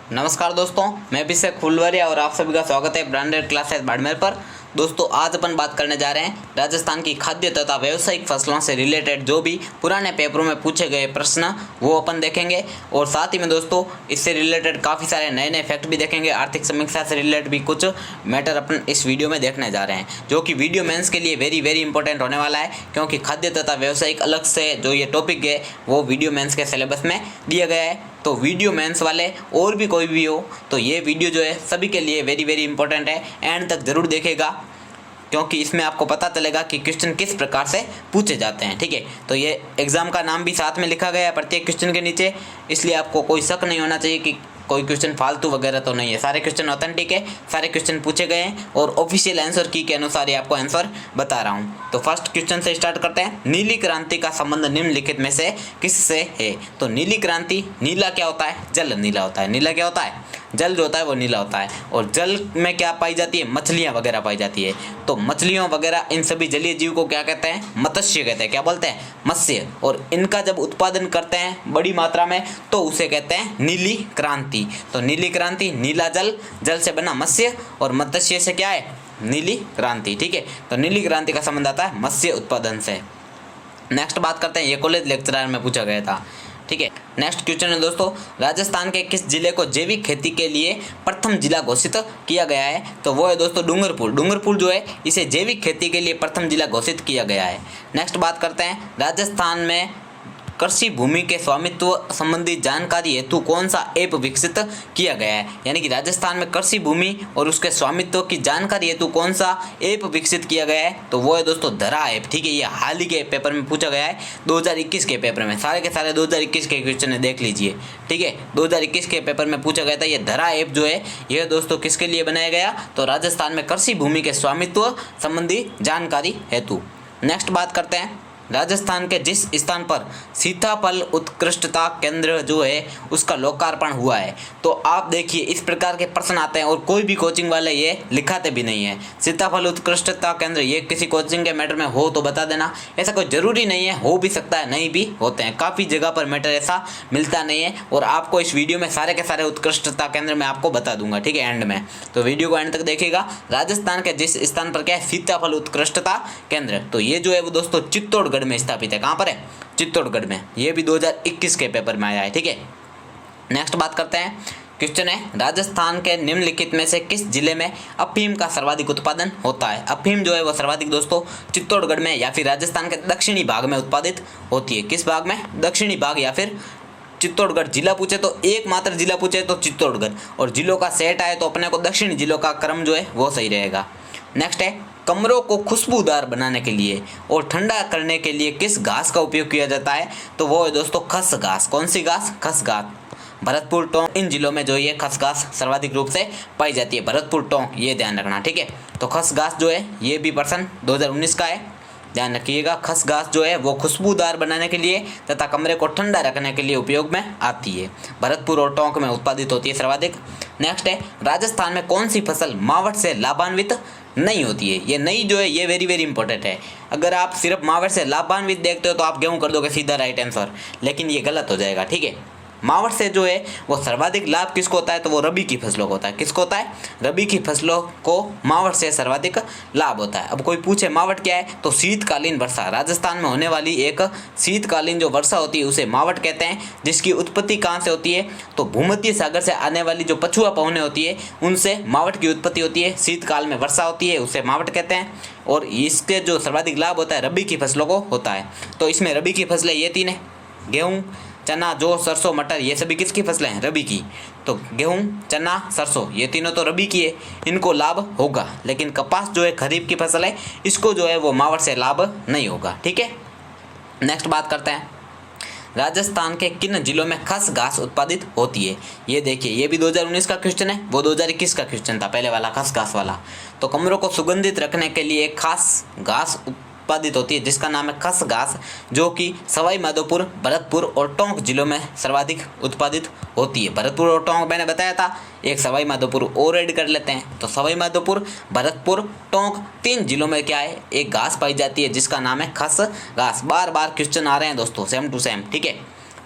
नमस्कार दोस्तों, मैं अभिषेक फुलवरिया और आप सभी का स्वागत है ब्रांडेड क्लासेस बाड़मेर पर। दोस्तों, आज अपन बात करने जा रहे हैं राजस्थान की खाद्य तथा व्यावसायिक फसलों से रिलेटेड जो भी पुराने पेपरों में पूछे गए प्रश्न वो अपन देखेंगे। और साथ ही में दोस्तों, इससे रिलेटेड काफ़ी सारे नए नए फैक्ट भी देखेंगे। आर्थिक समीक्षा से रिलेटेड भी कुछ मैटर अपन इस वीडियो में देखने जा रहे हैं, जो कि वीडियो मेंस के लिए वेरी वेरी इंपॉर्टेंट होने वाला है, क्योंकि खाद्य तथा व्यावसायिक अलग से जो ये टॉपिक है वो वीडियो मेंस के सिलेबस में दिया गया है। तो वीडियो मेंस वाले और भी कोई भी हो तो ये वीडियो जो है सभी के लिए वेरी वेरी इंपॉर्टेंट है। एंड तक ज़रूर देखेगा, क्योंकि इसमें आपको पता चलेगा कि क्वेश्चन किस प्रकार से पूछे जाते हैं। ठीक है, तो ये एग्ज़ाम का नाम भी साथ में लिखा गया है प्रत्येक क्वेश्चन के नीचे, इसलिए आपको कोई शक नहीं होना चाहिए कि कोई क्वेश्चन फालतू वगैरह तो नहीं है। सारे क्वेश्चन ऑथेंटिक है, सारे क्वेश्चन पूछे गए हैं और ऑफिशियल आंसर की के अनुसार ही आपको आंसर बता रहा हूँ। तो फर्स्ट क्वेश्चन से स्टार्ट करते हैं। नीली क्रांति का संबंध निम्नलिखित में से किससे है? तो नीली क्रांति, नीला क्या होता है? जल नीला होता है। नीला क्या होता है? जल जो होता है वो नीला होता है। और जल में क्या पाई जाती है? मछलियाँ वगैरह पाई जाती है। तो मछलियों वगैरह इन सभी जलीय जीव को क्या कहते हैं? मत्स्य कहते हैं। क्या बोलते हैं? मत्स्य। और इनका जब उत्पादन करते हैं बड़ी मात्रा में तो उसे कहते हैं नीली क्रांति। तो नीली क्रांति, नीला जल, जल से बना मत्स्य और मत्स्य से क्या है? नीली क्रांति। ठीक है, तो नीली क्रांति का संबंध आता है मत्स्य उत्पादन से। नेक्स्ट बात करते हैं, ये कॉलेज लेक्चरर में पूछा गया था। ठीक है, नेक्स्ट क्वेश्चन है दोस्तों, राजस्थान के किस जिले को जैविक खेती के लिए प्रथम जिला घोषित किया गया है? तो वो है दोस्तों डूंगरपुर। डूंगरपुर जो है इसे जैविक खेती के लिए प्रथम जिला घोषित किया गया है। नेक्स्ट बात करते हैं, राजस्थान में कृषि भूमि के स्वामित्व संबंधी जानकारी हेतु कौन सा ऐप विकसित किया गया है? यानी कि राजस्थान में कृषि भूमि और उसके स्वामित्व की जानकारी हेतु कौन सा ऐप विकसित किया गया है? तो वो है दोस्तों धरा ऐप। ठीक है, ये हाल ही के पेपर में पूछा गया है, 2021 के पेपर में। सारे के सारे 2021 के क्वेश्चन है, देख लीजिए। ठीक है, 2021 के पेपर में पूछा गया था। ये धरा ऐप जो है यह दोस्तों किसके लिए बनाया गया? तो राजस्थान में कृषि भूमि के स्वामित्व संबंधी जानकारी हेतु। नेक्स्ट बात करते हैं, राजस्थान के जिस स्थान पर सीताफल उत्कृष्टता केंद्र जो है उसका लोकार्पण हुआ है। तो आप देखिए, इस प्रकार के प्रश्न आते हैं और कोई भी कोचिंग वाले ये लिखाते भी नहीं है। सीताफल उत्कृष्टता केंद्र ये किसी कोचिंग के मैटर में हो तो बता देना। ऐसा कोई ज़रूरी नहीं है, हो भी सकता है, नहीं भी होते हैं। काफ़ी जगह पर मैटर ऐसा मिलता नहीं है और आपको इस वीडियो में सारे के सारे उत्कृष्टता केंद्र मैं आपको बता दूंगा। ठीक है, एंड में, तो वीडियो को एंड तक देखिएगा। राजस्थान के जिस स्थान पर क्या है? सीताफल उत्कृष्टता केंद्र। तो ये जो है वो दोस्तों चित्तौड़गढ़ में स्थापित है। कहां पर है? चित्तौड़गढ़ में। ये भी 2021 के पेपर में आया है। ठीक है, नेक्स्ट बात करते हैं। क्वेश्चन है, राजस्थान के निम्नलिखित में से किस जिले में अफीम का सर्वाधिक उत्पादन होता है? अफीम जो है वो सर्वाधिक दोस्तों चित्तौड़गढ़ में या फिर राजस्थान के दक्षिणी भाग में उत्पादित होती है। किस भाग में? दक्षिणी भाग या फिर चित्तौड़गढ़। जिला पूछे तो एकमात्र जिला पूछे तो चित्तौड़गढ़, और जिलों का सेट आए तो अपने को दक्षिणी जिलों का क्रम जो है वो सही रहेगा। नेक्स्ट है, कमरों को खुशबूदार बनाने के लिए और ठंडा करने के लिए किस घास का उपयोग किया जाता है? तो वो है दोस्तों खस घास। कौन सी घास? खस घास। भरतपुर, टोंक, इन जिलों में जो ये खस घास सर्वाधिक रूप से पाई जाती है। भरतपुर, टोंक, ये ध्यान रखना। ठीक है, तो खस घास जो है ये भी प्रश्न 2019 का है, ध्यान रखिएगा। खस घास जो है वो खुशबूदार बनाने के लिए तथा कमरे को ठंडा रखने के लिए उपयोग में आती है। भरतपुर और टोंक में उत्पादित होती है सर्वाधिक। नेक्स्ट है, राजस्थान में कौन सी फसल मावठ से लाभान्वित नहीं होती है? ये नहीं जो है ये वेरी वेरी इंपॉर्टेंट है। अगर आप सिर्फ मावठ से लाभान्वित देखते हो तो आप गेहूं कर दोगे सीधा राइट आंसर, लेकिन ये गलत हो जाएगा। ठीक है, मावठ से जो है वो सर्वाधिक लाभ किसको होता है? तो वो रबी की फसलों को होता है। किसको होता है? रबी की फसलों को मावठ से सर्वाधिक लाभ होता है। अब कोई पूछे मावठ क्या है? तो शीतकालीन वर्षा। राजस्थान में होने वाली एक शीतकालीन जो वर्षा होती है उसे मावठ कहते हैं, जिसकी उत्पत्ति कहाँ से होती है? तो भूमध्य सागर से आने वाली जो पछुआ पवनें होती है उनसे मावठ की उत्पत्ति होती है। शीतकाल में वर्षा होती है, उसे मावठ कहते हैं। और इसके जो सर्वाधिक लाभ होता है रबी की फसलों को होता है। तो इसमें रबी की फसलें ये तीन है, गेहूँ, चना, जौ, सरसों, मटर, ये सभी किसकी फसलें हैं? रबी की। तो गेहूं, चना, सरसों ये तीनों तो रबी की है, इनको लाभ होगा। लेकिन कपास जो है खरीफ की फसल है, इसको जो है वो मावठ से लाभ नहीं होगा। ठीक है, नेक्स्ट बात करते हैं, राजस्थान के किन जिलों में खस घास उत्पादित होती है? ये देखिए, ये भी 2019 का क्वेश्चन है, वो 2021 का क्वेश्चन था पहले वाला, खस घास वाला। तो कमरों को सुगंधित रखने के लिए एक खास घास उत्पादित होती है जिसका नाम है खस घास, जो कि सवाई माधोपुर, भरतपुर और टोंक जिलों में सर्वाधिक उत्पादित होती है। भरतपुर और टोंक मैंने बताया था, एक सवाई माधोपुर और ऐड कर लेते हैं। तो सवाई माधोपुर, भरतपुर, टोंक, 3 जिलों में क्या है? एक घास पाई जाती है जिसका नाम है खस घास। बार बार क्वेश्चन आ रहे हैं दोस्तों, सेम टू सेम। ठीक है,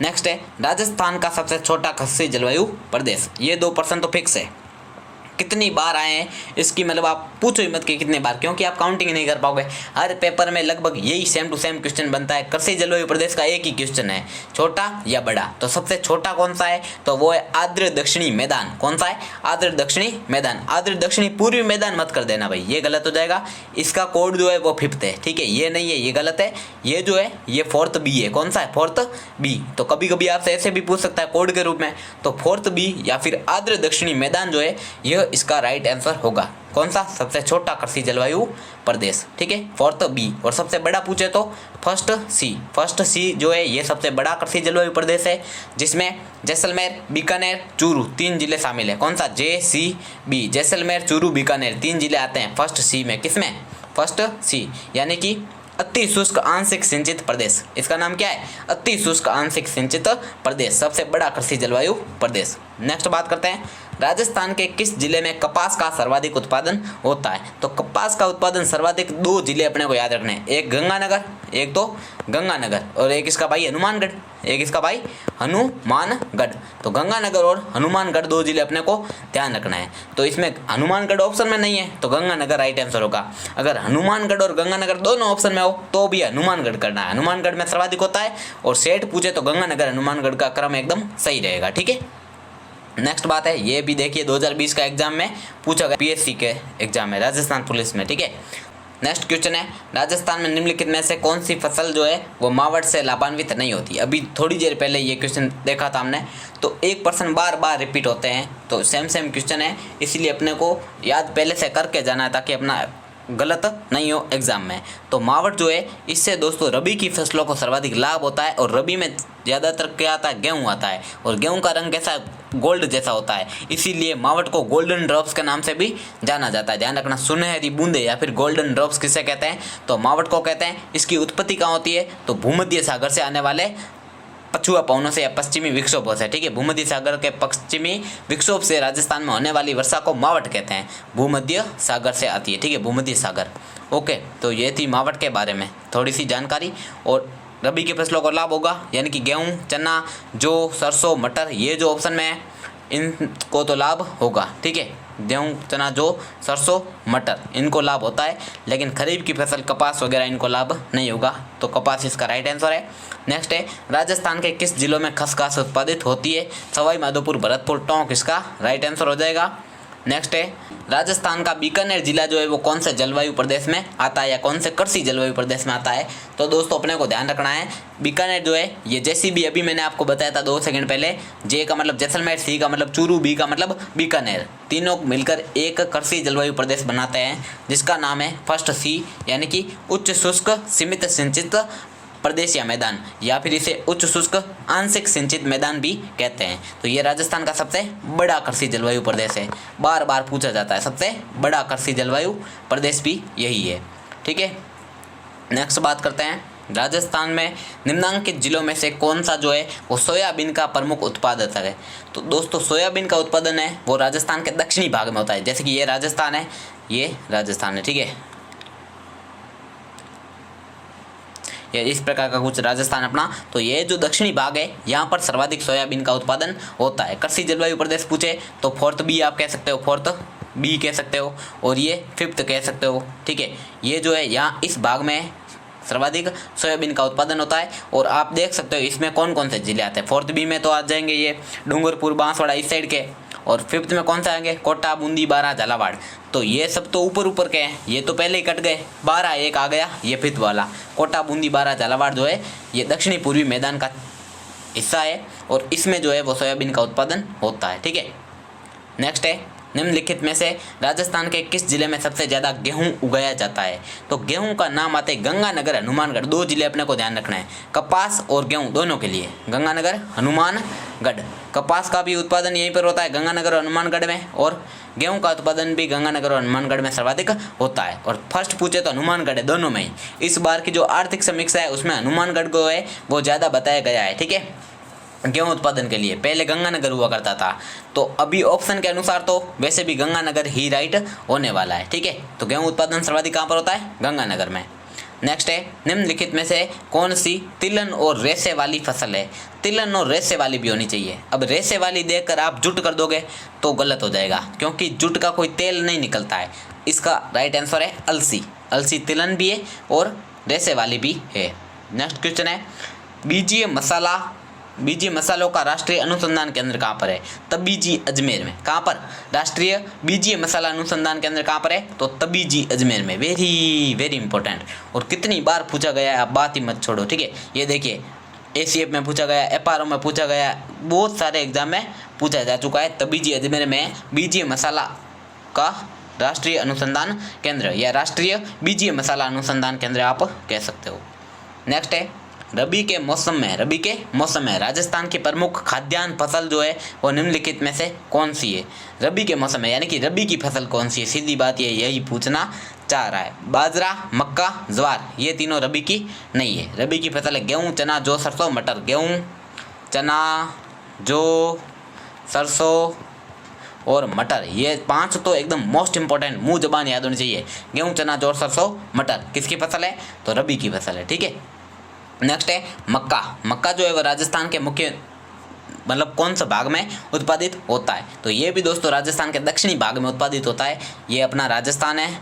नेक्स्ट है राजस्थान का सबसे छोटा खस्सी जलवायु प्रदेश। ये 2% तो फिक्स है। कितनी बार आए हैं इसकी मतलब आप पूछो ही मत कि कितने बार, क्योंकि आप काउंटिंग नहीं कर पाओगे। हर पेपर में लगभग यही सेम टू सेम क्वेश्चन बनता है। कृषि जलवायु प्रदेश का एक ही क्वेश्चन है, छोटा या बड़ा। तो सबसे छोटा कौन सा है, तो वो है आर्द्र दक्षिणी मैदान। कौन सा है, आर्द्र दक्षिणी मैदान। आर्द्र दक्षिणी पूर्वी मैदान मत कर देना भाई, ये गलत हो जाएगा। इसका कोड जो है वो 5th है, ठीक है, ये नहीं है, ये गलत है। ये जो है ये 4th B है। कौन सा है, 4th B। तो कभी कभी आपसे ऐसे भी पूछ सकता है कोड के रूप में, तो 4th B या फिर आर्द्र दक्षिणी मैदान जो है यह इसका राइट आंसर होगा। कौन सा, सबसे छोटा कृषि जलवायु प्रदेश, ठीक है, 4th B। और सबसे बड़ा पूछे तो फर्स्ट C जो है ये सबसे बड़ा कृषि जलवायु प्रदेश है, जिसमें जैसलमेर, बीकानेर, चूरू 3 जिले शामिल है। कौन सा, JCB, जैसलमेर, चूरू, बीकानेर 3 जिले आते हैं फर्स्ट C में। किसमें, फर्स्ट C, यानी कि अति शुष्क आंशिक सिंचित प्रदेश। इसका नाम क्या है, अति शुष्क आंशिक सिंचित प्रदेश, सबसे बड़ा कृषि जलवायु प्रदेश। नेक्स्ट बात करते हैं, राजस्थान के किस जिले में कपास का सर्वाधिक उत्पादन होता है। तो कपास का उत्पादन सर्वाधिक 2 जिले अपने को याद रखने हैं, एक गंगानगर, एक तो गंगानगर, और एक इसका भाई हनुमानगढ़, एक इसका भाई हनुमानगढ़। तो गंगानगर और हनुमानगढ़ 2 जिले अपने को ध्यान रखना है। तो इसमें हनुमानगढ़ ऑप्शन में नहीं है तो गंगानगर राइट आंसर होगा। अगर हनुमानगढ़ और गंगानगर दोनों ऑप्शन में हो तो भी हनुमानगढ़ करना है, हनुमानगढ़ में सर्वाधिक होता है। और सेट पूछे तो गंगानगर हनुमानगढ़ का क्रम एकदम सही रहेगा, ठीक है। नेक्स्ट बात है, ये भी देखिए 2020 का एग्जाम में पूछा गया, PSC के एग्जाम में, राजस्थान पुलिस में, ठीक है। नेक्स्ट क्वेश्चन है, राजस्थान में निम्नलिखित में से कौन सी फसल जो है वो मावठ से लाभान्वित नहीं होती। अभी थोड़ी देर पहले ये क्वेश्चन देखा था हमने, तो 1% बार बार रिपीट होते हैं, तो सेम क्वेश्चन है, इसीलिए अपने को याद पहले से करके जाना है ताकि अपना गलत नहीं हो एग्जाम में। तो मावठ जो है इससे दोस्तों रबी की फसलों को सर्वाधिक लाभ होता है, और रबी में ज़्यादातर क्या आता है, गेहूँ आता है, और गेहूँ का रंग कैसा, गोल्ड जैसा होता है, इसीलिए मावठ को गोल्डन ड्रॉप्स के नाम से भी जाना जाता है। ध्यान रखना, सुनहरी बूंदे या फिर गोल्डन ड्रॉप्स किसे कहते हैं, तो मावठ को कहते हैं। इसकी उत्पत्ति कहाँ होती है, तो भूमध्य सागर से आने वाले पछुआ पवनों से या पश्चिमी विक्षोभों से, ठीक है। भूमध्य सागर के पश्चिमी विक्षोभ से राजस्थान में होने वाली वर्षा को मावठ कहते हैं, भूमध्य सागर से आती है, ठीक है, भूमध्य सागर। ओके, तो ये थी मावठ के बारे में थोड़ी सी जानकारी। और रबी की फसलों को लाभ होगा, यानी कि गेहूँ, चना, जौ, सरसों, मटर, ये जो ऑप्शन में है इनको तो लाभ होगा, ठीक है। गेहूँ, चना, जौ, सरसों, मटर इनको लाभ होता है, लेकिन खरीफ की फसल कपास वगैरह इनको लाभ नहीं होगा, तो कपास इसका राइट आंसर है। नेक्स्ट है, राजस्थान के किस जिलों में खसखस उत्पादित होती है। सवाई माधोपुर, भरतपुर, टोंक इसका राइट आंसर हो जाएगा। नेक्स्ट है, राजस्थान का बीकानेर जिला जो है वो कौन से जलवायु प्रदेश में आता है या कौन से कृषि जलवायु प्रदेश में आता है। तो दोस्तों अपने को ध्यान रखना है, बीकानेर जो है ये JCB, अभी मैंने आपको बताया था 2 सेकंड पहले, J का मतलब जैसलमेर, C का मतलब चूरू, B का मतलब बीकानेर, तीनों मिलकर एक कृषि जलवायु प्रदेश बनाते हैं, जिसका नाम है फर्स्ट C, यानी कि उच्च शुष्क सीमित सिंचित प्रदेश या मैदान, या फिर इसे उच्च शुष्क आंशिक सिंचित मैदान भी कहते हैं। तो ये राजस्थान का सबसे बड़ा कृषि जलवायु प्रदेश है, बार बार पूछा जाता है, सबसे बड़ा कृषि जलवायु प्रदेश भी यही है, ठीक है। नेक्स्ट बात करते हैं, राजस्थान में निम्नांकित जिलों में से कौन सा जो है वो सोयाबीन का प्रमुख उत्पादक है। तो दोस्तों सोयाबीन का उत्पादन है वो राजस्थान के दक्षिणी भाग में होता है, जैसे कि ये राजस्थान है, ये राजस्थान है, ठीक है। ये इस प्रकार का कुछ राजस्थान अपना, तो ये जो दक्षिणी भाग है यहाँ पर सर्वाधिक सोयाबीन का उत्पादन होता है। कृषि जलवायु प्रदेश पूछे तो 4th B आप कह सकते हो, 4th B कह सकते हो, और ये 5th कह सकते हो, ठीक है। ये जो है यहाँ इस भाग में सर्वाधिक सोयाबीन का उत्पादन होता है। और आप देख सकते हो इसमें कौन कौन से जिले आते हैं। 4th B में तो आ जाएंगे ये डूंगरपुर, बांसवाड़ा इस साइड के, और 5th में कौन सा आएंगे, कोटा, बूंदी, बारां, झालावाड़। तो ये सब तो ऊपर के हैं, ये तो पहले ही कट गए, 12 एक आ गया, ये 5th वाला कोटा, बूंदी, बारां, झालावाड़ जो है ये दक्षिणी पूर्वी मैदान का हिस्सा है, और इसमें जो है वो सोयाबीन का उत्पादन होता है, ठीक है। नेक्स्ट है, निम्नलिखित में से राजस्थान के किस जिले में सबसे ज़्यादा गेहूं उगाया जाता है। तो गेहूं का नाम आते हैं गंगानगर, हनुमानगढ़, 2 जिले अपने को ध्यान रखना है, कपास और गेहूं दोनों के लिए, गंगानगर, हनुमानगढ़। कपास का भी उत्पादन यहीं पर होता है गंगानगर और हनुमानगढ़ में, और गेहूं का उत्पादन भी गंगानगर और हनुमानगढ़ में सर्वाधिक होता है। और फर्स्ट पूछे तो हनुमानगढ़ है, दोनों में ही। इस बार की जो आर्थिक समीक्षा है उसमें हनुमानगढ़ को है वो ज़्यादा बताया गया है, ठीक है, गेहूं उत्पादन के लिए। पहले गंगानगर हुआ करता था, तो अभी ऑप्शन के अनुसार तो वैसे भी गंगानगर ही राइट होने वाला है, ठीक है। तो गेहूं उत्पादन सर्वाधिक कहाँ पर होता है, गंगानगर में। नेक्स्ट है, निम्नलिखित में से कौन सी तिलहन और रेशे वाली फसल है? तिलहन और रेशे वाली भी होनी चाहिए। अब रेशे वाली देकर आप जुट कर दोगे तो गलत हो जाएगा, क्योंकि जुट का कोई तेल नहीं निकलता है। इसका राइट आंसर है अलसी। अलसी तिलहन भी है और रेशे वाली भी है। नेक्स्ट क्वेश्चन है, बीजीय मसालों का राष्ट्रीय अनुसंधान केंद्र कहाँ पर है? तबीजी अजमेर में। कहाँ पर? राष्ट्रीय बीजीय मसाला अनुसंधान केंद्र कहाँ पर है? तो तबीजी अजमेर में। वेरी वेरी इंपॉर्टेंट, और कितनी बार पूछा गया है, आप बात ही मत छोड़ो। ठीक है, ये देखिए ACF में पूछा गया, FRO में पूछा गया, बहुत सारे एग्जाम में पूछा जा चुका है। तबीजी अजमेर में बीजीय मसाला का राष्ट्रीय अनुसंधान केंद्र या राष्ट्रीय बीजीय मसाला अनुसंधान केंद्र आप कह सकते हो। नेक्स्ट है, रबी के मौसम में राजस्थान की प्रमुख खाद्यान्न फसल जो है वो निम्नलिखित में से कौन सी है? रबी के मौसम में यानी कि रबी की फसल कौन सी है? सीधी बात ये यही पूछना चाह रहा है। बाजरा, मक्का, ज्वार, ये तीनों रबी की नहीं है। रबी की फसल है गेहूँ, चना, जौ, सरसों, मटर। गेहूँ, चना, जौ, सरसों और मटर, ये 5 तो एकदम मोस्ट इंपॉर्टेंट, मुंह जबान याद होनी चाहिए। गेहूँ, चना, जौ, सरसों, मटर किसकी फसल है? तो रबी की फसल है। ठीक है, नेक्स्ट है मक्का। मक्का जो है वो राजस्थान के मुख्य मतलब कौन सा भाग में उत्पादित होता है? तो ये भी दोस्तों राजस्थान के दक्षिणी भाग में उत्पादित होता है। ये अपना राजस्थान है,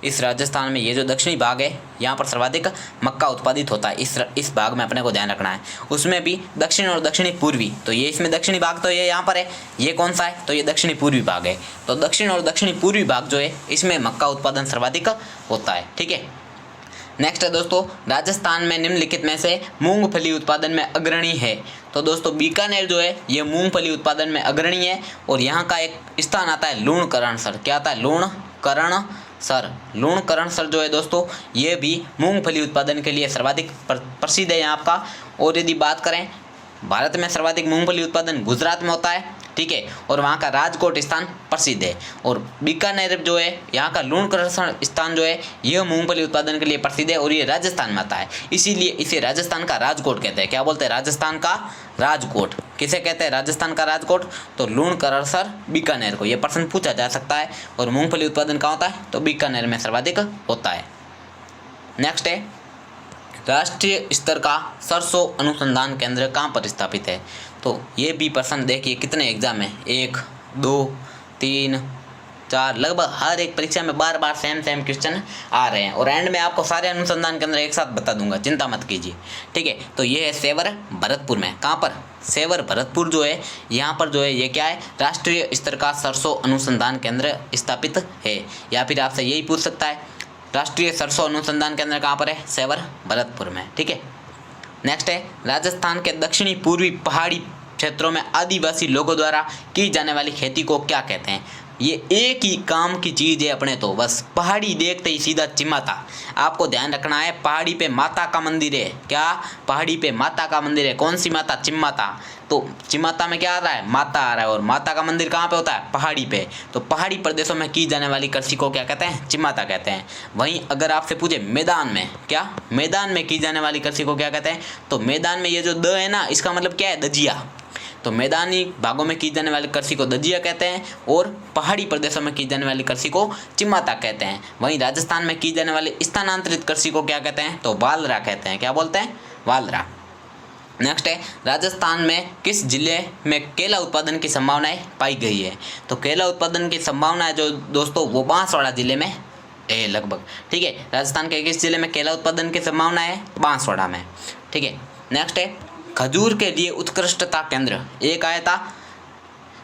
इस राजस्थान में ये जो दक्षिणी भाग है यहाँ पर सर्वाधिक मक्का उत्पादित होता है। इस भाग में अपने को ध्यान रखना है। उसमें भी दक्षिण और दक्षिणी पूर्वी, तो ये इसमें दक्षिणी भाग तो ये यहाँ पर है, ये कौन सा है? तो ये दक्षिणी पूर्वी भाग है। तो दक्षिण और दक्षिणी पूर्वी भाग जो है इसमें मक्का उत्पादन सर्वाधिक होता है। ठीक है, नेक्स्ट है दोस्तों, राजस्थान में निम्नलिखित में से मूंगफली उत्पादन में अग्रणी है? तो दोस्तों बीकानेर जो है ये मूंगफली उत्पादन में अग्रणी है, और यहाँ का एक स्थान आता है लूणकरणसर। क्या आता है? लूणकरणसर। लूणकरणसर जो है दोस्तों ये भी मूंगफली उत्पादन के लिए सर्वाधिक प्रसिद्ध है यहाँ का। और यदि बात करें भारत में सर्वाधिक मूंगफली उत्पादन गुजरात में होता है। ठीक है, और वहाँ का राजकोट स्थान प्रसिद्ध है, और बीकानेर जो है यहाँ का लूणकरण स्थान जो है यह मूंगफली उत्पादन के लिए प्रसिद्ध है, और ये राजस्थान में आता है, इसीलिए इसे राजस्थान का राजकोट कहते हैं। क्या बोलते हैं? राजस्थान का राजकोट। किसे कहते हैं राजस्थान का राजकोट? तो लूणकरणसर बीकानेर को। ये प्रश्न पूछा जा सकता है। और मूंगफली उत्पादन कहाँ होता है? तो बीकानेर में सर्वाधिक होता है। नेक्स्ट है, राष्ट्रीय स्तर का सरसों अनुसंधान केंद्र कहाँ पर स्थापित है? तो ये भी प्रश्न देखिए कितने एग्जाम में 1, 2, 3, 4 लगभग हर एक परीक्षा में बार बार सेम क्वेश्चन आ रहे हैं, और एंड में आपको सारे अनुसंधान केंद्र एक साथ बता दूंगा, चिंता मत कीजिए। ठीक है, तो ये है सेवर भरतपुर में। कहाँ पर? सेवर भरतपुर जो है यहाँ पर जो है ये क्या है? राष्ट्रीय स्तर का सरसों अनुसंधान केंद्र स्थापित है। या फिर आपसे यही पूछ सकता है राष्ट्रीय सरसों अनुसंधान केंद्र कहाँ पर है? सेवर भरतपुर में। ठीक है, नेक्स्ट है, राजस्थान के दक्षिणी पूर्वी पहाड़ी क्षेत्रों में आदिवासी लोगों द्वारा की जाने वाली खेती को क्या कहते हैं? ये एक ही काम की चीज़ है अपने, तो बस पहाड़ी देखते ही सीधा चिमाता। आपको ध्यान रखना है, पहाड़ी पे माता का मंदिर है। क्या? पहाड़ी पे माता का मंदिर है। कौन सी माता? चिमाता। तो चिमाता में क्या आ रहा है? माता आ रहा है, और माता का मंदिर कहाँ पे होता है? पहाड़ी पे। तो पहाड़ी प्रदेशों में की जाने वाली कृषि को क्या कहते हैं? चिमाता कहते हैं। वहीं अगर आपसे पूछे मैदान में, क्या मैदान में की जाने वाली कृषि को क्या कहते हैं? तो मैदान में ये जो द है ना, इसका मतलब क्या है? दजिया। तो मैदानी भागों में की जाने वाली कृषि को दजिया कहते हैं, और पहाड़ी प्रदेशों में की जाने वाली कृषि को चिमाता कहते हैं। वहीं राजस्थान में की जाने वाली स्थानांतरित कृषि को क्या कहते हैं? तो वालरा कहते हैं। क्या बोलते हैं? वालरा। नेक्स्ट है, राजस्थान में किस जिले में केला उत्पादन की संभावनाएं पाई गई है? तो केला उत्पादन की संभावनाएं जो दोस्तों वो बांसवाड़ा जिले में है लगभग। ठीक है, राजस्थान के किस जिले में केला उत्पादन की संभावना है? बांसवाड़ा में। ठीक है, नेक्स्ट है, खजूर के लिए उत्कृष्टता केंद्र एक आया था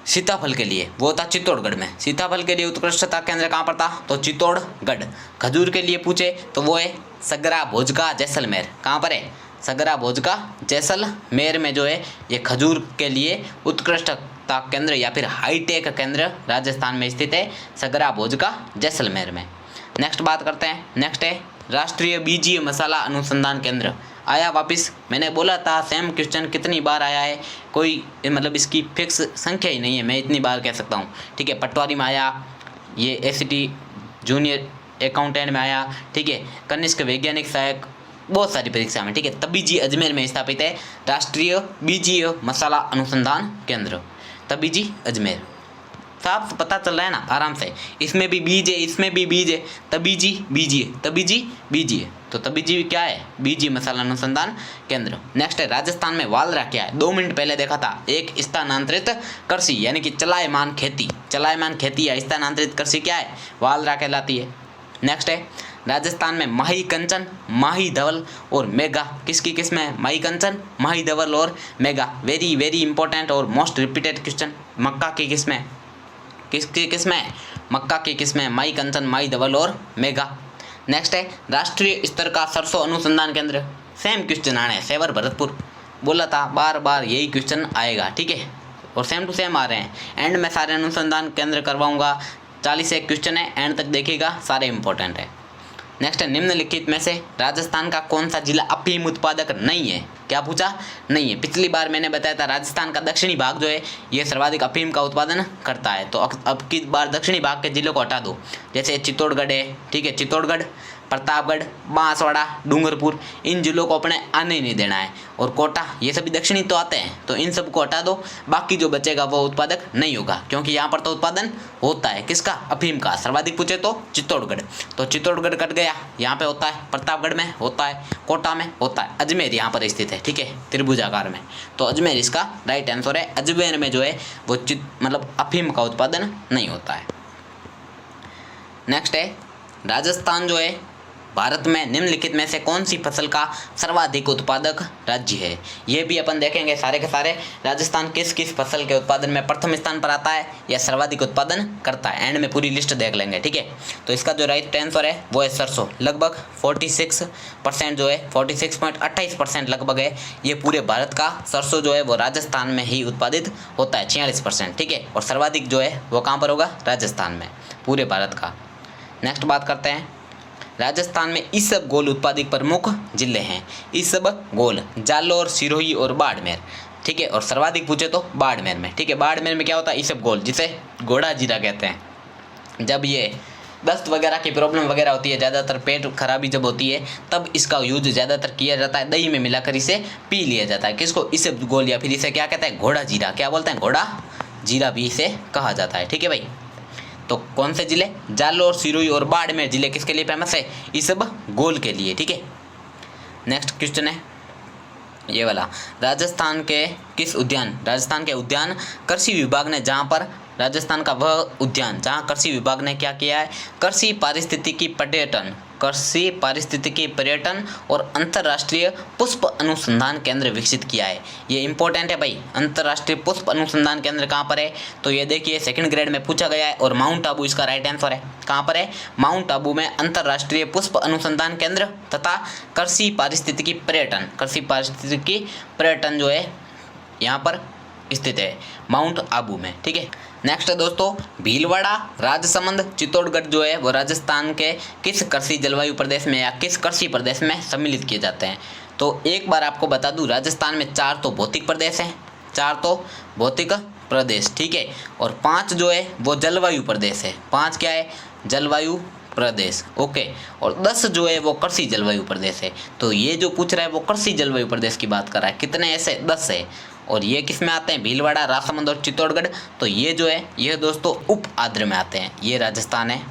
सीताफल के लिए, वो था चित्तौड़गढ़ में। सीताफल के लिए उत्कृष्टता केंद्र कहाँ पर था? तो चित्तौड़गढ़। खजूर के लिए पूछे तो वो है सगरा भोजका जैसलमेर। कहाँ पर है? सगरा भोजका जैसलमेर में जो है ये खजूर के लिए उत्कृष्टता केंद्र या फिर हाईटेक केंद्र राजस्थान में स्थित है, सगरा भोजका जैसलमेर में। नेक्स्ट बात करते हैं। नेक्स्ट है, राष्ट्रीय बीजीय मसाला अनुसंधान केंद्र आया वापस। मैंने बोला था सेम क्वेश्चन कितनी बार आया है, कोई मतलब इसकी फिक्स संख्या ही नहीं है, मैं इतनी बार कह सकता हूँ। ठीक है, पटवारी में आया, ये ACT जूनियर अकाउंटेंट में आया। ठीक है, कनिष्क वैज्ञानिक सहायक, बहुत सारी परीक्षा में। ठीक है, तबीजी अजमेर में स्थापित है राष्ट्रीय बीजीय मसाला अनुसंधान केंद्र, तबीजी अजमेर। साफ पता चल रहा है ना आराम से। इसमें भी बीज है, इसमें भी बीज है, तभी जी बीजी है, तभी जी बीजी है, तो तभी जी क्या है, बीजी मसाला अनुसंधान केंद्र। नेक्स्ट है राजस्थान में वालरा क्या है, 2 मिनट पहले देखा था, एक स्थानांतरित कृषि यानी कि चलायमान खेती, चलायमान खेती या स्थानांतरित कृषि क्या है, वालरा कहलाती है। नेक्स्ट है राजस्थान में माही कंचन, माही धवल और मेगा किसकी किस्म है, माही कंचन, माही धवल और मेगा। वेरी वेरी इंपॉर्टेंट और मोस्ट रिपीटेड क्वेश्चन, मक्का की किस्म है, किसकी किस्म है, मक्का की किस्म है, माही कंचन, माही धवल और मेगा। नेक्स्ट है राष्ट्रीय स्तर का सरसों अनुसंधान केंद्र, सेम क्वेश्चन आने, सेवर भरतपुर, बोला था बार बार यही क्वेश्चन आएगा, ठीक है, और सेम टू सेम आ रहे हैं। एंड में सारे अनुसंधान केंद्र करवाऊंगा, 41 क्वेश्चन है, एंड तक देखिएगा, सारे इंपॉर्टेंट है। नेक्स्ट है निम्नलिखित में से राजस्थान का कौन सा जिला अफीम उत्पादक नहीं है, क्या पूछा, नहीं है। पिछली बार मैंने बताया था राजस्थान का दक्षिणी भाग जो है ये सर्वाधिक अफीम का उत्पादन करता है, तो अब की बार दक्षिणी भाग के जिलों को हटा दो, जैसे चित्तौड़गढ़ है, ठीक है, चित्तौड़गढ़, प्रतापगढ़, बांसवाड़ा, डूंगरपुर, इन जिलों को अपने आने नहीं देना है, और कोटा, ये सभी दक्षिणी तो आते हैं, तो इन सबको हटा दो, बाकी जो बचेगा वो उत्पादक नहीं होगा, क्योंकि यहाँ पर तो उत्पादन होता है किसका, अफीम का। सर्वाधिक पूछे तो चित्तौड़गढ़, तो चित्तौड़गढ़ कट गया, यहाँ पे होता है, प्रतापगढ़ में होता है, कोटा में होता है, अजमेर यहाँ पर स्थित है, ठीक है, त्रिभुजाकार में, तो अजमेर इसका राइट आंसर है। अजमेर में जो है वो मतलब अफीम का उत्पादन नहीं होता है। नेक्स्ट है राजस्थान जो है भारत में निम्नलिखित में से कौन सी फसल का सर्वाधिक उत्पादक राज्य है, ये भी अपन देखेंगे सारे के सारे। राजस्थान किस किस फसल के उत्पादन में प्रथम स्थान पर आता है या सर्वाधिक उत्पादन करता है, एंड में पूरी लिस्ट देख लेंगे, ठीक है। तो इसका जो राइट आंसर है वो है सरसों, लगभग 46% जो है, 46.28% लगभग है, ये पूरे भारत का सरसों जो है वो राजस्थान में ही उत्पादित होता है, 46%, ठीक है, और सर्वाधिक जो है वो कहाँ पर होगा, राजस्थान में, पूरे भारत का। नेक्स्ट बात करते हैं, राजस्थान में इसबगोल उत्पादित प्रमुख जिले हैं, इसबगोल, जालोर, सिरोही और बाड़मेर, ठीक है, और सर्वाधिक पूछे तो बाड़मेर में, ठीक है। बाड़मेर में क्या होता है, इसबगोल, जिसे घोड़ा जीरा कहते हैं। जब ये दस्त वगैरह की प्रॉब्लम वगैरह होती है, ज़्यादातर पेट खराबी जब होती है, तब इसका यूज ज़्यादातर किया जाता है, दही में मिलाकर इसे पी लिया जाता है, किसको, इसबगोल, या फिर इसे क्या कहते हैं, घोड़ा जीरा, क्या बोलते हैं, घोड़ा जीरा भी इसे कहा जाता है, ठीक है भाई। तो कौन से जिले, जालोर, सिरोही और बाड़मेर जिले किसके लिए फेमस है, इसबगोल के लिए, ठीक है। नेक्स्ट क्वेश्चन है ये वाला, राजस्थान के किस उद्यान, राजस्थान के उद्यान कृषि विभाग ने, जहाँ पर राजस्थान का वह उद्यान जहाँ कृषि विभाग ने क्या किया है, कृषि पारिस्थितिकी पर्यटन, कृषि पारिस्थितिकी पर्यटन और अंतर्राष्ट्रीय पुष्प अनुसंधान केंद्र विकसित किया है। ये इंपॉर्टेंट है भाई, अंतर्राष्ट्रीय पुष्प अनुसंधान केंद्र कहाँ पर है, तो ये देखिए सेकंड ग्रेड में पूछा गया है, और माउंट आबू इसका राइट आंसर है। कहाँ पर है, माउंट आबू में अंतर्राष्ट्रीय पुष्प अनुसंधान केंद्र तथा कृषि पारिस्थितिकी पर्यटन, कृषि पारिस्थितिकी पर्यटन जो है यहाँ पर स्थित है, माउंट आबू में, ठीक है। नेक्स्ट है दोस्तों, भीलवाड़ा, राजसमंद, चित्तौड़गढ़ जो है वो राजस्थान के किस कृषि जलवायु प्रदेश में या किस कृषि प्रदेश में सम्मिलित किए जाते हैं। तो एक बार आपको बता दूं, राजस्थान में 4 तो भौतिक प्रदेश हैं, 4 तो भौतिक प्रदेश, ठीक है, और 5 जो है वो जलवायु प्रदेश है, 5 क्या है, जलवायु प्रदेश, ओके, और 10 जो है वो कृषि जलवायु प्रदेश है। तो ये जो पूछ रहा है वो कृषि जलवायु प्रदेश की बात कर रहा है, कितने ऐसे, 10 है, और ये किस में आते हैं, भीलवाड़ा, राजसमंद और चित्तौड़गढ़। तो ये जो है ये दोस्तों उप आर्द्र में आते हैं, ये राजस्थान है।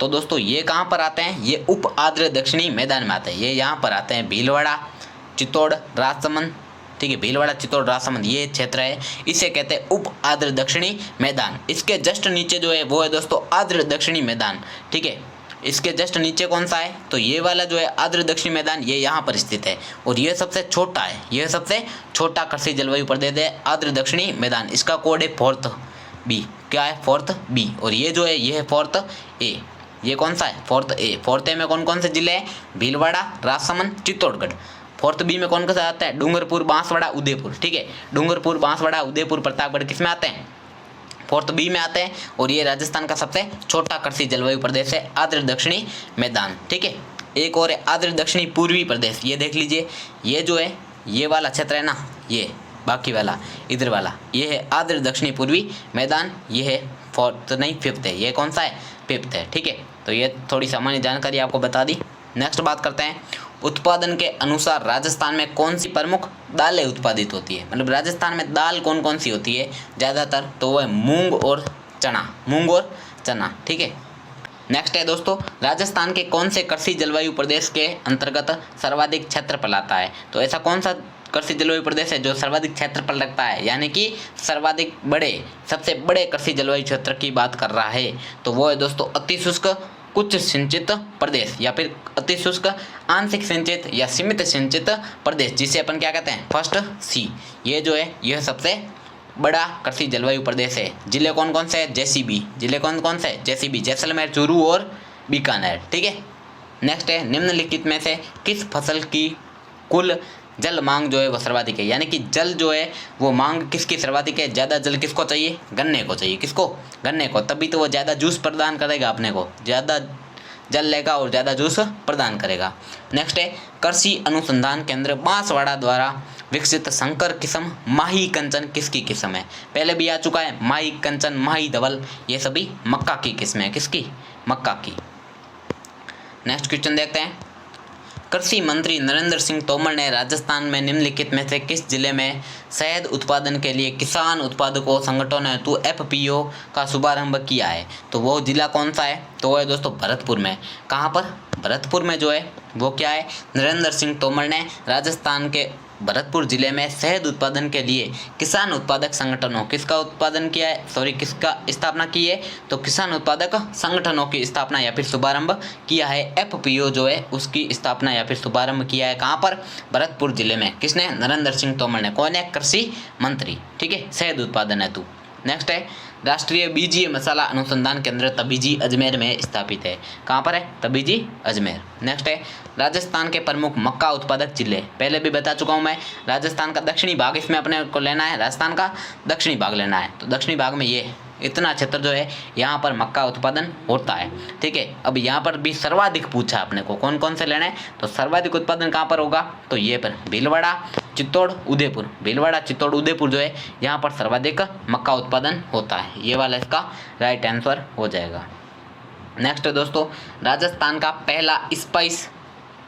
तो दोस्तों ये कहाँ पर आते हैं, ये उप आर्द्र दक्षिणी मैदान में आते हैं, ये यहाँ पर आते हैं, भीलवाड़ा, चित्तौड़, राजसमंद, ठीक है, भीलवाड़ा, चित्तौड़, राजसमंद ये क्षेत्र है, इसे कहते हैं उप आर्द्र दक्षिणी मैदान। इसके जस्ट नीचे जो है वो है दोस्तों आर्द्र दक्षिणी मैदान, ठीक है, इसके जस्ट नीचे कौन सा है, तो ये वाला जो है आर्द्र दक्षिणी मैदान, ये यहाँ पर स्थित है, और ये सबसे छोटा है, ये सबसे छोटा कृषि जलवायु प्रदेश है आर्द्र दक्षिणी मैदान। इसका कोड है 4th B, क्या है 4th B, और ये जो है ये है 4th A, ये कौन सा है 4th A। 4th A में कौन कौन से जिले हैं, भीलवाड़ा, राजसमंद, चित्तौड़गढ़। 4th B में कौन कौन सा आता है, डूंगरपुर, बांसवाड़ा, उदयपुर, ठीक है, डूंगरपुर, बांसवाड़ा, उदयपुर, प्रतापगढ़ किस में आते हैं, 4th B में आते हैं, और ये राजस्थान का सबसे छोटा कृषि जलवायु प्रदेश है आर्द्र दक्षिणी मैदान, ठीक है। एक और है आर्द्र दक्षिणी पूर्वी प्रदेश, ये देख लीजिए, ये जो है ये वाला क्षेत्र है ना, ये बाकी वाला इधर वाला, ये है आर्द्र दक्षिणी पूर्वी मैदान, ये है 4th नहीं 5th है, ये कौन सा है 5th है, ठीक है। तो ये थोड़ी सामान्य जानकारी आपको बता दी। नेक्स्ट बात करते हैं, उत्पादन के अनुसार राजस्थान में कौन सी प्रमुख दालें उत्पादित होती है, मतलब राजस्थान में दाल कौन कौन सी होती है ज़्यादातर, तो वो है मूंग और चना। ठीक है। नेक्स्ट है दोस्तों, राजस्थान के कौन से कृषि जलवायु प्रदेश के अंतर्गत सर्वाधिक क्षेत्रफल आता है, तो ऐसा कौन सा कृषि जलवायु प्रदेश है जो सर्वाधिक क्षेत्रफल रखता है, यानी कि सर्वाधिक बड़े, सबसे बड़े कृषि जलवायु क्षेत्र की बात कर रहा है, तो वो है दोस्तों अति शुष्क कुछ सिंचित प्रदेश या फिर अति शुष्क आंशिक सिंचित या सीमित सिंचित प्रदेश, जिसे अपन क्या कहते हैं, फर्स्ट सी। ये जो है यह सबसे बड़ा कृषि जलवायु प्रदेश है। जिले कौन कौन से हैं, जिले कौन कौन से, जैसलमेर, चूरू और बीकानेर। ठीक है। नेक्स्ट है, निम्नलिखित में से किस फसल की कुल जल मांग जो है वो सर्वाधिक है, यानी कि जल जो है वो मांग किसकी सर्वाधिक है, ज़्यादा जल किसको चाहिए, गन्ने को चाहिए। किसको, गन्ने को, तभी तो वो ज़्यादा जूस प्रदान करेगा अपने को, ज़्यादा जल लेगा और ज़्यादा जूस प्रदान करेगा। नेक्स्ट है, कृषि अनुसंधान केंद्र बांसवाड़ा द्वारा विकसित संकर किस्म माही कंचन किसकी किस्म है, पहले भी आ चुका है, माही कंचन, माही धवल, ये सभी मक्का की किस्म है। किसकी, मक्का की। नेक्स्ट क्वेश्चन देखते हैं, कृषि मंत्री नरेंद्र सिंह तोमर ने राजस्थान में निम्नलिखित में से किस जिले में शहद उत्पादन के लिए किसान उत्पादकों संगठन हेतु FPO का शुभारंभ किया है, तो वो जिला कौन सा है, तो वो है दोस्तों भरतपुर में। कहाँ पर, भरतपुर में जो है वो क्या है, नरेंद्र सिंह तोमर ने राजस्थान के भरतपुर जिले में शहद उत्पादन के लिए किसान उत्पादक संगठनों किसका उत्पादन किया है, किसका स्थापना की है, तो किसान उत्पादक संगठनों की स्थापना या फिर शुभारंभ किया है। FPO जो है उसकी स्थापना या फिर शुभारंभ किया है कहाँ पर, भरतपुर जिले में। किसने, नरेंद्र सिंह तोमर ने। कौन है, कृषि मंत्री। ठीक है, शहद उत्पादन हेतु। नेक्स्ट है, राष्ट्रीय बीजीय मसाला अनुसंधान केंद्र तबीजी अजमेर में स्थापित है। कहाँ पर है, तबीजी अजमेर। नेक्स्ट है, राजस्थान के प्रमुख मक्का उत्पादक जिले, पहले भी बता चुका हूँ मैं, राजस्थान का दक्षिणी भाग इसमें अपने को लेना है, राजस्थान का दक्षिणी भाग लेना है, तो दक्षिणी भाग में ये इतना क्षेत्र जो है यहाँ पर मक्का उत्पादन होता है। ठीक है। अब यहाँ पर भी सर्वाधिक पूछा अपने को, कौन कौन से लेना है, तो सर्वाधिक उत्पादन कहाँ पर होगा, तो ये पर भीलवाड़ा, चित्तौड़, उदयपुर, भीलवाड़ा, चित्तौड़, उदयपुर जो है यहाँ पर सर्वाधिक मक्का उत्पादन होता है। ये वाला इसका राइट आंसर हो जाएगा। नेक्स्ट दोस्तों, राजस्थान का पहला स्पाइस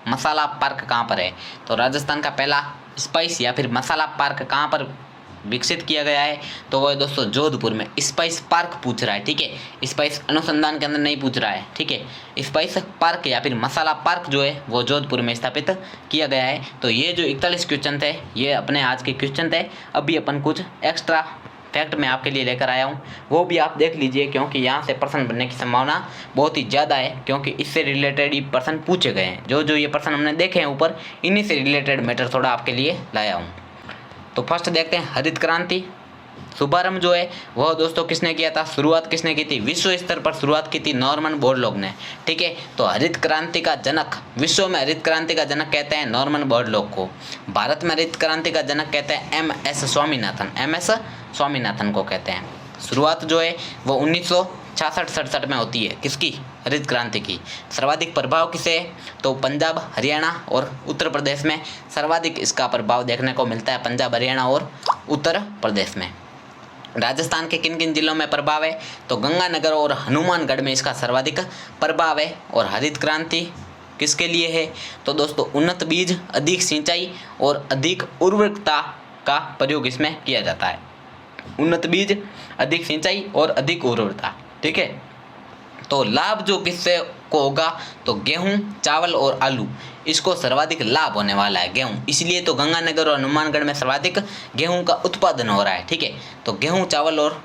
मसाला पार्क कहाँ पर है, तो राजस्थान का पहला स्पाइस या फिर मसाला पार्क कहाँ पर विकसित किया गया है, तो वो है दोस्तों जोधपुर में। स्पाइस पार्क पूछ रहा है। ठीक है, स्पाइस अनुसंधान के अंदर नहीं पूछ रहा है। ठीक है, स्पाइस पार्क या फिर मसाला पार्क जो है वो जोधपुर में स्थापित किया गया है। तो ये जो 41 क्वेश्चन थे ये अपने आज के क्वेश्चन थे। अभी अपन कुछ एक्स्ट्रा फैक्ट मैं आपके लिए लेकर आया हूँ, वो भी आप देख लीजिए, क्योंकि यहाँ से प्रश्न बनने की संभावना बहुत ही ज़्यादा है, क्योंकि इससे रिलेटेड ही प्रश्न पूछे गए हैं। जो ये प्रश्न हमने देखे हैं ऊपर, इन्हीं से रिलेटेड मैटर थोड़ा आपके लिए लाया हूँ। तो फर्स्ट देखते हैं, हरित क्रांति शुभारंभ जो है वह दोस्तों किसने किया था, शुरुआत किसने की थी, विश्व स्तर पर शुरुआत की थी नॉर्मन बोरलॉग ने। ठीक है, तो हरित क्रांति का जनक, विश्व में हरित क्रांति का जनक कहते हैं नॉर्मन बोरलॉग को, भारत में हरित क्रांति का जनक कहते हैं MS स्वामीनाथन को कहते हैं। शुरुआत जो है वो 1966-67 में होती है, किसकी, हरित क्रांति की। सर्वाधिक प्रभाव किसे, तो पंजाब, हरियाणा और उत्तर प्रदेश में सर्वाधिक इसका प्रभाव देखने को मिलता है, पंजाब, हरियाणा और उत्तर प्रदेश में। राजस्थान के किन किन जिलों में प्रभाव है, तो गंगानगर और हनुमानगढ़ में इसका सर्वाधिक प्रभाव है। और हरित क्रांति किसके लिए है, तो दोस्तों उन्नत बीज, अधिक सिंचाई और अधिक उर्वरकता का प्रयोग इसमें किया जाता है। उन्नत बीज, अधिक सिंचाई और अधिक उर्वरता। ठीक है, तो लाभ जो किससे को होगा, तो गेहूं, चावल और आलू, इसको सर्वाधिक लाभ होने वाला है गेहूं, इसलिए तो गंगानगर और हनुमानगढ़ में सर्वाधिक गेहूं का उत्पादन हो रहा है। ठीक है, तो गेहूं, चावल और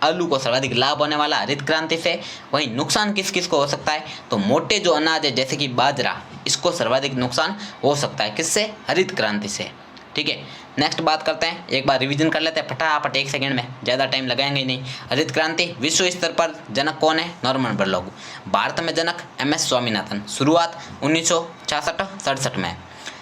आलू को सर्वाधिक लाभ होने वाला हरित क्रांति से। वहीं नुकसान किस किस को हो सकता है, तो मोटे जो अनाज है जैसे कि बाजरा, इसको सर्वाधिक नुकसान हो सकता है, किससे, हरित क्रांति से। ठीक है, नेक्स्ट बात करते हैं, एक बार रिवीजन कर लेते हैं फटाफट 1 सेकंड में, ज़्यादा टाइम लगाएंगे नहीं। हरित क्रांति विश्व स्तर पर जनक कौन है, नॉर्मन बोरलॉग। भारत में जनक MS स्वामीनाथन, शुरुआत 1966-67 में।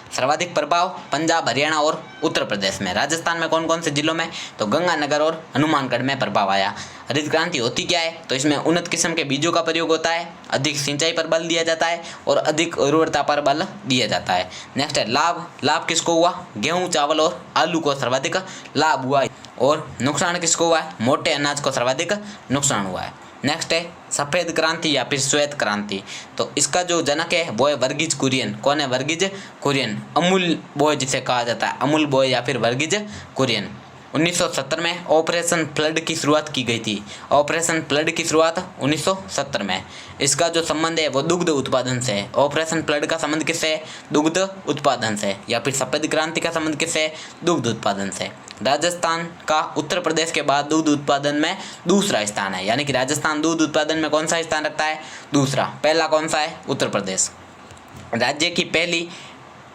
सर्वाधिक प्रभाव पंजाब, हरियाणा और उत्तर प्रदेश में। राजस्थान में कौन कौन से जिलों में, तो गंगानगर और हनुमानगढ़ में प्रभाव आया। हरित क्रांति होती क्या है, तो इसमें उन्नत किस्म के बीजों का प्रयोग होता है, अधिक सिंचाई पर बल दिया जाता है और अधिक उर्वरता पर बल दिया जाता है। नेक्स्ट है लाभ, लाभ किसको हुआ, गेहूं, चावल और आलू को सर्वाधिक लाभ हुआ। और नुकसान किसको हुआ है, मोटे अनाज को सर्वाधिक नुकसान हुआ है। नेक्स्ट है सफ़ेद क्रांति या फिर श्वेत क्रांति। तो इसका जो जनक है वो है वर्गीज कुरियन। कौन है? वर्गीज कुरियन। अमूल बॉय जिसे कहा जाता है, अमूल बॉय या फिर वर्गीज कुरियन। 1970 में ऑपरेशन फ्लड की शुरुआत की गई थी। ऑपरेशन फ्लड की शुरुआत 1970 में। इसका जो संबंध है वो दुग्ध उत्पादन से है। ऑपरेशन फ्लड का संबंध किससे है? दुग्ध उत्पादन से। या फिर सफ़ेद क्रांति का संबंध किससे है? दुग्ध उत्पादन से। राजस्थान का उत्तर प्रदेश के बाद दुग्ध उत्पादन में दूसरा स्थान है, यानी कि राजस्थान दूध उत्पादन में कौन सा स्थान रखता है? दूसरा। पहला कौन सा है? उत्तर प्रदेश। राज्य की पहली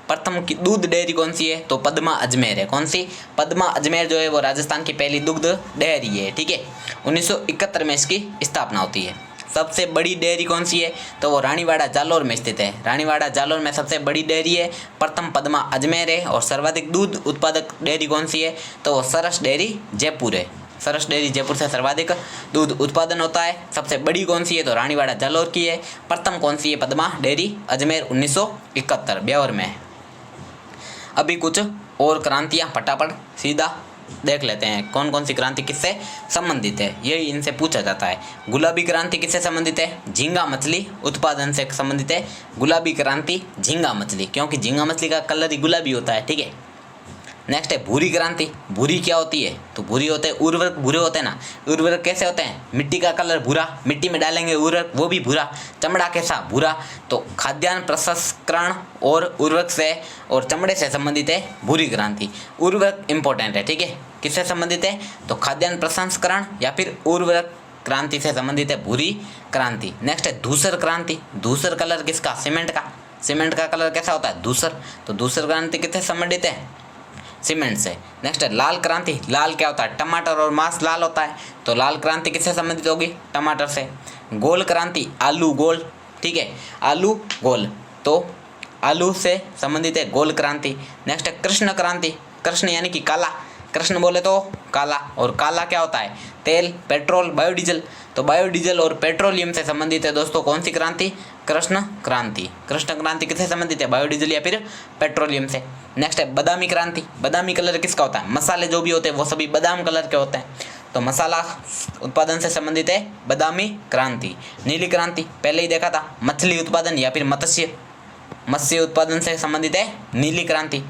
प्रथम की दूध डेयरी कौन सी है? तो पद्मा अजमेर है। कौन सी? पद्मा अजमेर जो है वो राजस्थान की पहली दुग्ध डेयरी है। ठीक है, 1971 में इसकी स्थापना होती है। सबसे बड़ी डेयरी कौन सी है? तो वो रानीवाड़ा जालोर में स्थित है। रानीवाड़ा जालोर में सबसे बड़ी डेयरी है, प्रथम पद्मा अजमेर है। और सर्वाधिक दूध उत्पादक डेयरी कौन सी है? तो वो सरस डेयरी जयपुर है। सरस डेयरी जयपुर से सर्वाधिक दूध उत्पादन होता है। सबसे बड़ी कौन सी है? तो रानीवाड़ा जालोर की है। प्रथम कौन सी है? पद्मा डेयरी अजमेर 1971 ब्योर में है। अभी कुछ और क्रांतियाँ फटाफट सीधा देख लेते हैं, कौन कौन सी क्रांति किससे संबंधित है, यही इनसे पूछा जाता है। गुलाबी क्रांति किससे संबंधित है? झींगा मछली उत्पादन से संबंधित है। गुलाबी क्रांति झींगा मछली, क्योंकि झींगा मछली का कलर ही गुलाबी होता है। ठीक है, नेक्स्ट है भूरी क्रांति। भूरी क्या होती है? तो भूरी होते हैं उर्वरक, भूरे होते हैं ना। उर्वरक कैसे होते हैं? मिट्टी का कलर भूरा, मिट्टी में डालेंगे उर्वरक वो भी भूरा, चमड़ा कैसा? भूरा। तो खाद्यान्न प्रसंस्करण और उर्वरक से और चमड़े से संबंधित है भूरी क्रांति। उर्वरक इंपॉर्टेंट है। ठीक है, किससे संबंधित है? तो खाद्यान्न प्रसंस्करण या फिर उर्वरक क्रांति से संबंधित है भूरी क्रांति। नेक्स्ट है धूसर क्रांति। धूसर कलर किसका? सीमेंट का। सीमेंट का कलर कैसा होता है? धूसर। तो धूसर क्रांति किससे संबंधित है? सीमेंट से। नेक्स्ट है लाल क्रांति। लाल क्या होता है? टमाटर और मांस लाल होता है, तो लाल क्रांति किससे संबंधित होगी? टमाटर से। गोल क्रांति, आलू गोल। ठीक है, आलू गोल, तो आलू से संबंधित है गोल क्रांति। नेक्स्ट है कृष्ण क्रांति। कृष्ण यानी कि काला, कृष्ण बोले तो काला, और काला क्या होता है? तेल, पेट्रोल, बायोडीजल। तो बायोडीजल और पेट्रोलियम से संबंधित है दोस्तों कौन सी क्रांति? कृष्ण क्रांति। कृष्ण क्रांति किससे संबंधित है? बायोडीजल या फिर पेट्रोलियम से। नेक्स्ट है बादामी क्रांति। बादामी कलर किसका होता है? मसाले जो भी होते हैं वो सभी बादाम कलर के होते हैं, तो मसाला उत्पादन से संबंधित है बादामी क्रांति। नीली क्रांति पहले ही देखा था, मछली उत्पादन या फिर मत्स्य उत्पादन से संबंधित है नीली क्रांति।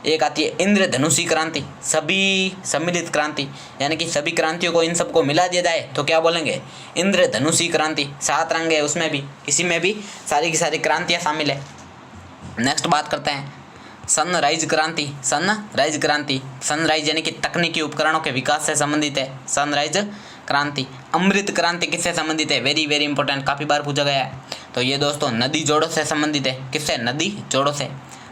एक आती है इंद्रधनुषी क्रांति, सभी सम्मिलित क्रांति, यानी कि सभी क्रांतियों को इन सबको मिला दिया जाए तो क्या बोलेंगे? इंद्रधनुषी क्रांति। 7 रंग है उसमें भी, इसी में भी सारी की सारी क्रांतियाँ शामिल है। नेक्स्ट बात करते हैं सनराइज क्रांति। सनराइज क्रांति, सनराइज यानी कि तकनीकी उपकरणों के विकास से संबंधित है सनराइज क्रांति। अमृत क्रांति किससे संबंधित है? वेरी वेरी इंपॉर्टेंट, काफ़ी बार पूछा गया है। तो ये दोस्तों नदी जोड़ों से संबंधित है। किससे? नदी जोड़ों से।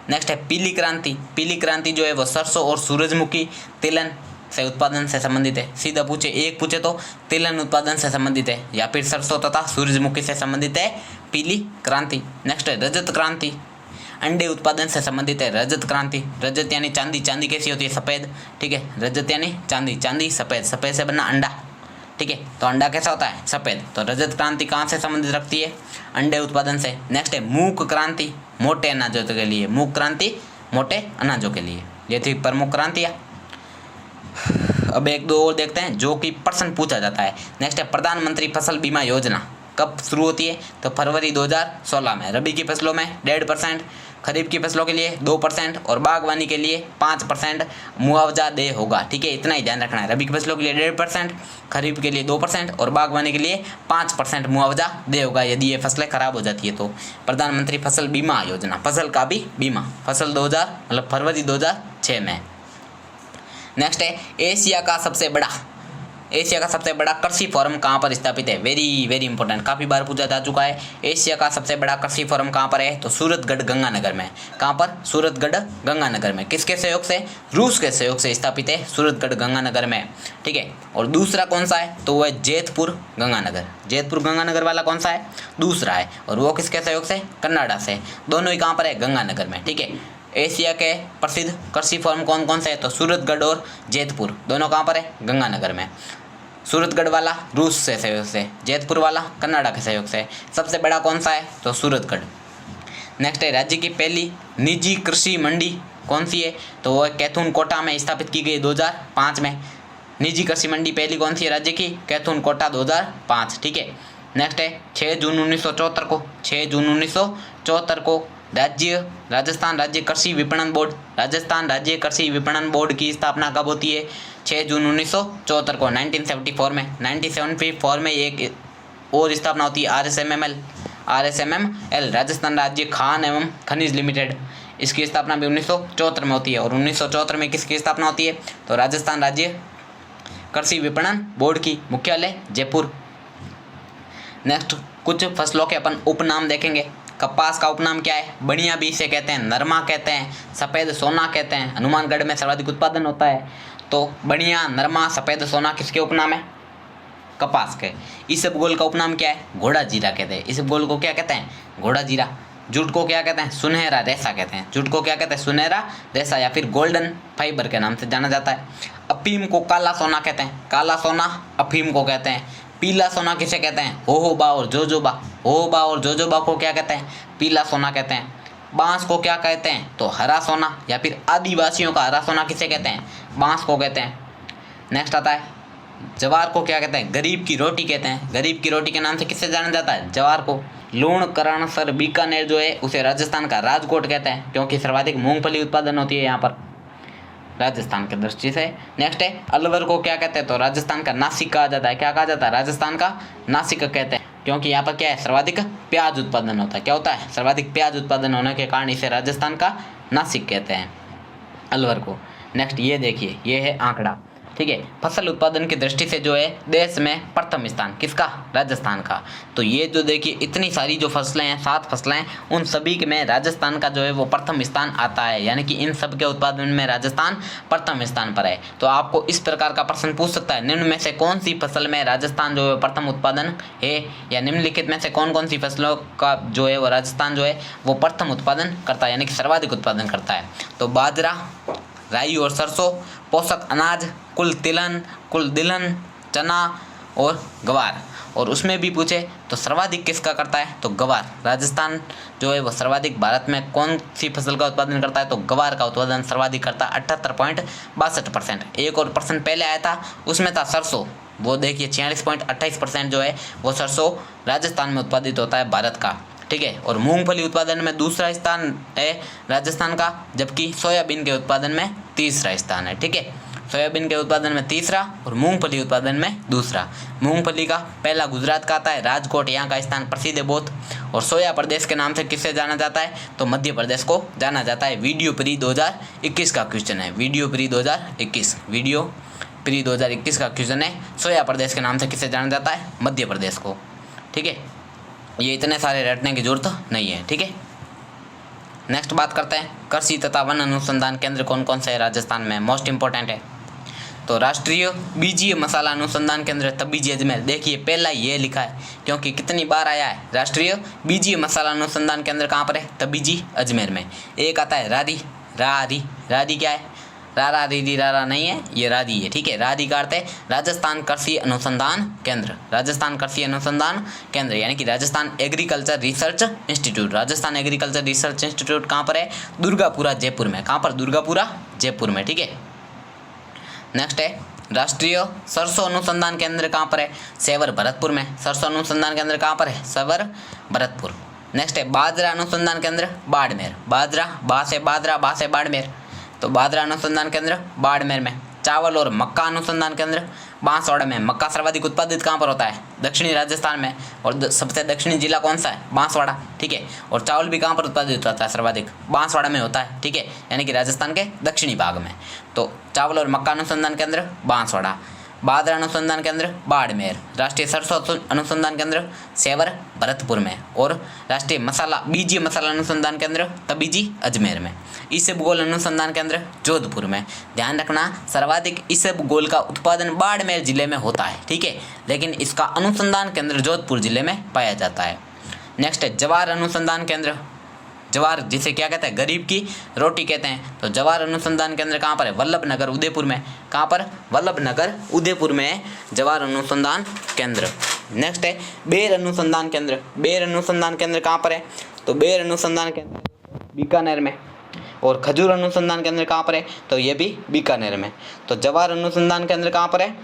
नेक्स्ट है पीली क्रांति। पीली क्रांति जो है वो सरसों और सूरजमुखी तिलहन से उत्पादन से संबंधित है। सीधा पूछे, एक पूछे तो तिलहन उत्पादन से संबंधित है या फिर सरसों तथा सूरजमुखी से संबंधित है पीली क्रांति। नेक्स्ट है रजत क्रांति। अंडे उत्पादन से संबंधित है रजत क्रांति। रजत यानी चांदी, चांदी कैसी होती है? सफ़ेद। ठीक है, रजत यानी चांदी, चांदी सफ़ेद, सफ़ेद से बना अंडा। ठीक है, तो अंडा कैसा होता है? सफ़ेद। तो रजत क्रांति कहाँ से संबंधित रखती है? अंडे उत्पादन से। नेक्स्ट है मूक क्रांति, मोटे अनाजों के लिए। मूक क्रांति मोटे अनाजों के लिए। ये थी प्रमुख क्रांतियाँ। अब एक दो और देखते हैं जो कि प्रश्न पूछा जाता है। नेक्स्ट है प्रधानमंत्री फसल बीमा योजना कब शुरू होती है? तो फरवरी 2016 में। रबी की फसलों में 1.5%, खरीफ की फसलों के लिए 2% और बागवानी के लिए 5% मुआवजा दे होगा। ठीक है, इतना ही ध्यान रखना है। रबी की फसलों के लिए 1.5%, खरीफ के लिए 2% और बागवानी के लिए 5% मुआवजा दे होगा यदि ये फसलें खराब हो जाती है तो। प्रधानमंत्री फसल बीमा योजना, फसल का भी बीमा, फसल 2000 मतलब फरवरी 2006 में। नेक्स्ट है एशिया का सबसे बड़ा कृषि फोरम कहाँ पर स्थापित है? वेरी वेरी इंपॉर्टेंट, काफ़ी बार पूछा जा चुका है। एशिया का सबसे बड़ा कृषि फोरम कहाँ पर है? तो सूरतगढ़ गंगानगर में। कहाँ पर? सूरतगढ़ गंगानगर में। किसके सहयोग से? रूस के सहयोग से स्थापित है सूरतगढ़ गंगानगर में। ठीक है, और दूसरा कौन सा है? तो वह जैतपुर गंगानगर। जैतपुर गंगानगर वाला कौन सा है? दूसरा है, और वो किसके सहयोग से? कनाडा से। दोनों ही कहाँ पर है? गंगानगर में। ठीक है, एशिया के प्रसिद्ध कृषि फोरम कौन कौन से है? तो सूरतगढ़ और जैतपुर, दोनों कहाँ पर है? गंगानगर में। सूरतगढ़ वाला रूस से सहयोग से, जैतपुर वाला कनाडा के सहयोग से। सबसे बड़ा कौन सा है? तो सूरतगढ़। नेक्स्ट है राज्य की पहली निजी कृषि मंडी कौन सी है? तो वह कैथून कोटा में स्थापित की गई 2005 में। निजी कृषि मंडी पहली कौन सी है राज्य की? कैथून कोटा 2005, ठीक है। नेक्स्ट है 6 जून 1974 को, 6 जून 1974 को राजस्थान राज्य कृषि विपणन बोर्ड, राजस्थान राज्य कृषि विपणन बोर्ड की स्थापना कब होती है? 6 जून 1974 को, 1974 में। 1974 में एक और स्थापना होती है RSMML, राजस्थान राज्य खान एवं खनिज लिमिटेड। इसकी स्थापना भी 1974 में होती है। और 1974 में किसकी स्थापना होती है? तो राजस्थान राज्य कृषि विपणन बोर्ड की, मुख्यालय जयपुर। नेक्स्ट कुछ फसलों के अपन उपनाम देखेंगे। कपास का उपनाम क्या है? बढ़िया बीज से कहते हैं, नरमा कहते हैं, सफ़ेद सोना कहते हैं। हनुमानगढ़ में सर्वाधिक उत्पादन होता है। तो बढ़िया, नरमा, सफ़ेद सोना किसके उपनाम है? कपास के। इसबगोल का उपनाम क्या है? घोड़ा जीरा कहते हैं। इसबगोल को क्या कहते हैं? घोड़ा जीरा। जूट को क्या कहते हैं? सुनहरा रेशा कहते हैं। जूट को क्या कहते हैं? सुनहरा रेशा या फिर गोल्डन फाइबर के नाम से जाना जाता है। अफीम को काला सोना कहते हैं। काला सोना अफीम को कहते हैं। पीला सोना किसे कहते हैं? होहोबा और जोजोबा। होहोबा और जोजोबा को क्या कहते हैं? पीला सोना कहते हैं। बांस को क्या कहते हैं? तो हरा सोना या फिर आदिवासियों का हरा सोना किसे कहते हैं? बांस को कहते हैं। नेक्स्ट आता है जवार को क्या कहते हैं? गरीब की रोटी कहते हैं। गरीब की रोटी के नाम से किससे जाना जाता है? जवार को। लूणकरणसर बीकानेर जो है उसे राजस्थान का राजकोट कहते हैं, क्योंकि सर्वाधिक मूंगफली उत्पादन होती है यहाँ पर राजस्थान की दृष्टि से। नेक्स्ट है अलवर को क्या कहते हैं? तो राजस्थान का नासिक कहा जाता है। क्या कहा जाता है? राजस्थान का नासिक कहते हैं, क्योंकि यहाँ पर क्या है? सर्वाधिक प्याज उत्पादन होता है। क्या होता है? सर्वाधिक प्याज उत्पादन होने के कारण इसे राजस्थान का नासिक कहते हैं, अलवर को। नेक्स्ट ये देखिए, ये है आंकड़ा, ठीक है। फसल उत्पादन की दृष्टि से जो है देश में प्रथम स्थान किसका? राजस्थान का। तो ये जो देखिए इतनी सारी जो फसलें हैं, 7 फसलें हैं, उन सभी के में राजस्थान का जो है वो प्रथम स्थान आता है, यानी कि इन सब के उत्पादन में राजस्थान प्रथम स्थान पर है। तो आपको इस प्रकार का प्रश्न पूछ सकता है, निम्न में से कौन सी फसल में राजस्थान जो है प्रथम उत्पादन है, या निम्नलिखित में से कौन कौन सी फसलों का जो है वो राजस्थान जो है वो प्रथम उत्पादन करता है, यानी कि सर्वाधिक उत्पादन करता है। तो बाजरा, राई और सरसों, पोषक अनाज, कुल तिलहन, चना और गवार। और उसमें भी पूछे तो सर्वाधिक किसका करता है? तो गवार। राजस्थान जो है वो सर्वाधिक भारत में कौन सी फसल का उत्पादन करता है? तो गवार का उत्पादन सर्वाधिक करता है, 78.62%। एक और प्रश्न पहले आया था, उसमें था सरसों, वो देखिए 46.28% जो है वो सरसों राजस्थान में उत्पादित होता है भारत का, ठीक है। और मूंगफली उत्पादन में दूसरा स्थान है राजस्थान का, जबकि सोयाबीन के उत्पादन में तीसरा स्थान है, ठीक है। सोयाबीन के उत्पादन में तीसरा और मूंगफली उत्पादन में दूसरा। मूंगफली का पहला गुजरात का आता है, राजकोट यहाँ का स्थान प्रसिद्ध है बहुत। और सोया प्रदेश के नाम से किससे जाना जाता है? तो मध्य प्रदेश को जाना जाता है। वीडियो प्री 2021 का क्वेश्चन है, वीडियो प्री 2021 का क्वेश्चन है। सोया प्रदेश के नाम से किससे जाना जाता है? मध्य प्रदेश को, ठीक है। ये इतने सारे रटने की जरूरत नहीं है, ठीक है। नेक्स्ट बात करते हैं कृषि तथा वन अनुसंधान केंद्र कौन कौन से है राजस्थान में, मोस्ट इंपॉर्टेंट है। तो राष्ट्रीय बीजीय मसाला अनुसंधान केंद्र तबीजी अजमेर। देखिए पहला ये लिखा है क्योंकि कितनी बार आया है, राष्ट्रीय बीजीय मसाला अनुसंधान केंद्र कहाँ पर है? तबीजी अजमेर में। एक आता है रारी क्या है? रारा रीरी रारा नहीं है, ये रारी है, ठीक है। रारी का अर्थ है राजस्थान कृषि अनुसंधान केंद्र। राजस्थान कृषि अनुसंधान केंद्र यानी कि Rajasthan agriculture research institute. Rajasthan agriculture research institute कहाँ पर है? दुर्गापुरा जयपुर में। कहाँ पर? दुर्गापुरा जयपुर में, ठीक है। नेक्स्ट है राष्ट्रीय सरसों अनुसंधान केंद्र कहाँ पर है? सेवर भरतपुर में। सरसों अनुसंधान केंद्र कहाँ पर है? सेवर भरतपुर। नेक्स्ट है बाजरा अनुसंधान केंद्र बाड़मेर। बाजरा, बा से बाड़मेर, तो बाजरा अनुसंधान केंद्र बाड़मेर में। चावल और मक्का अनुसंधान केंद्र बांसवाड़ा में। मक्का सर्वाधिक उत्पादित कहाँ पर होता है? दक्षिणी राजस्थान में। और सबसे दक्षिणी जिला कौन सा है? बांसवाड़ा, ठीक है। और चावल भी कहाँ पर उत्पादित होता है? सर्वाधिक बांसवाड़ा में होता है, ठीक है, यानी कि राजस्थान के दक्षिणी भाग में। तो चावल और मक्का अनुसंधान केंद्र बांसवाड़ा। बाजरा अनुसंधान केंद्र बाड़मेर। राष्ट्रीय सरसों अनुसंधान केंद्र सेवर भरतपुर में। और राष्ट्रीय बीजीय मसाला अनुसंधान केंद्र तबीजी अजमेर में। इसबगोल अनुसंधान केंद्र जोधपुर में। ध्यान रखना सर्वाधिक इसबगोल का उत्पादन बाड़मेर जिले में होता है, ठीक है, लेकिन इसका अनुसंधान केंद्र जोधपुर जिले में पाया जाता है। नेक्स्ट है जवार अनुसंधान केंद्र। जवार जिसे क्या कहते हैं? गरीब की रोटी कहते हैं। तो जवार अनुसंधान केंद्र कहाँ पर है? वल्लभनगर उदयपुर में। कहाँ पर? वल्लभनगर उदयपुर में जवार अनुसंधान केंद्र। नेक्स्ट है बेर अनुसंधान केंद्र। बेर अनुसंधान केंद्र कहाँ पर है? तो बेर अनुसंधान केंद्र बीकानेर में। और खजूर अनुसंधान केंद्र कहाँ पर है, तो ये भी बीकानेर में। तो जवाहर अनुसंधान केंद्र कहाँ पर है,